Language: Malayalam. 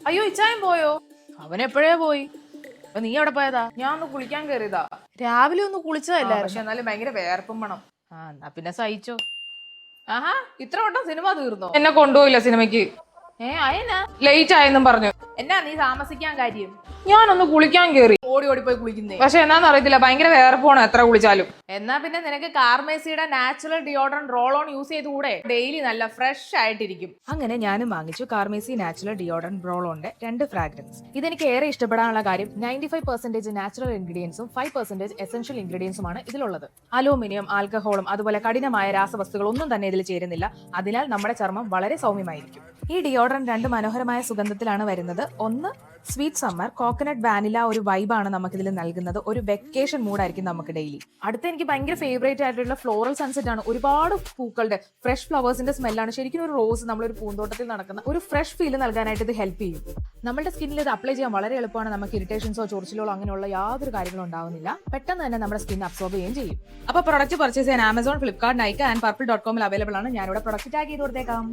അയ്യോ ഇച്ചായം പോയോ? അവൻ എപ്പോഴേ പോയി. അപ്പൊ നീ എവിടെ പോയതാ? ഞാൻ ഒന്ന് കുളിക്കാൻ കയറിയതാ. രാവിലെ ഒന്ന് കുളിച്ചതല്ല, പക്ഷെ എന്നാലും ഭയങ്കര വേർപ്പും വേണം. എന്നാ പിന്നെ സഹിച്ചോ. ആഹാ, ഇത്ര വട്ടം സിനിമ തീർന്നോ? എന്നെ കൊണ്ടുപോയില്ല സിനിമയ്ക്ക്. അയനാ ലേറ്റ് ആയെന്നും പറഞ്ഞു. എന്നാ നീ താമസിക്കാൻ കാര്യം? ഞാനൊന്ന് കുളിക്കാൻ കേറി, ഓടി ഓടിപ്പോയി കുളിക്കുന്നേ. പക്ഷെ എന്നാന്ന് അറിയത്തില്ല, ഭയങ്കര വേർപ്പോണം എത്ര കുളിച്ചാലും. എന്നാ പിന്നെ നിനക്ക് കാർമേസിയുടെ natural deodorant roll on use ചെയ്തുകൂടെ? ഡെയിലി നല്ല ഫ്രഷ് ആയിട്ടിരിക്കും. അങ്ങനെ ഞാനും വാങ്ങിച്ചു കാർമേസി നാച്ചുറൽ ഡിയോഡറന്റ് റോൾ ഓണിന്റെ 2 ഫ്രാഗ്രൻസ്. ഇതെനിക്ക് ഏറെ ഇഷ്ടപ്പെടാനുള്ള കാര്യം 95% നാച്ചുറൽ ഇൻഗ്രീഡിയൻസും 5% എസെൻഷ്യൽ ഇൻഗ്രീഡിയൻസുമാണ് ഇതിലുള്ളത്. അലൂമിനിയം, ആൽക്കഹോളും അതുപോലെ കഠിനമായ രാസവസ്തുക്കൾ ഒന്നും തന്നെ ഇതിൽ ചേരുന്നില്ല. അതിനാൽ നമ്മുടെ ചർമ്മം വളരെ സൗമ്യമായിരിക്കും. ഈ ഡിയോഡറന്റ് 2 മനോഹരമായ സുഗന്ധത്തിലാണ് വരുന്നത്. ഒന്ന് സ്വീറ്റ് സമ്മർ കോക്കനട്ട് വാനില ഒരു വൈബാണ് നമുക്കിതിൽ നൽകുന്നത്. ഒരു വെക്കേഷൻ മൂഡായിരിക്കും നമുക്ക് ഡെയിലി. അടുത്ത എനിക്ക് ഭയങ്കര ഫേവറേറ്റ് ആയിട്ടുള്ള ഫ്ലോറൽ സൺസെറ്റ് ആണ്. ഒരുപാട് പൂക്കളുടെ ഫ്രഷ് ഫ്ലവേഴ്സിന്റെ സ്മെല്ലാണ്. ശരിക്കും ഒരു റോസ് നമ്മളൊരു പൂന്തോട്ടത്തിൽ നടക്കുന്ന ഒരു ഫ്രഷ് ഫീൽ നൽകാനായിട്ട് ഇത് ഹെൽപ്പ് ചെയ്യും. നമ്മുടെ സ്കിന്നിൽ ഇത് അപ്ലൈ ചെയ്യാൻ വളരെ എളുപ്പമാണ്. നമുക്ക് ഇറിറ്റേഷൻസോ ചൊറിച്ചിലോ അങ്ങനെയുള്ള യാതൊരു കാര്യങ്ങളും ഉണ്ടാവുന്നില്ല. പെട്ടെന്ന് തന്നെ നമ്മുടെ സ്കിൻ അബ്സോർബ് ചെയ്യുകയും ചെയ്യും. അപ്പോൾ പ്രൊഡക്റ്റ് പർച്ചേസ് ചെയ്യാൻ Amazon, Flipkart, Nykaa and purple available ആണ്. ഞാനിവിടെ പ്രൊഡക്റ്റ് ടാഗ് ചെയ്ത് കൊടുത്തേക്കാം.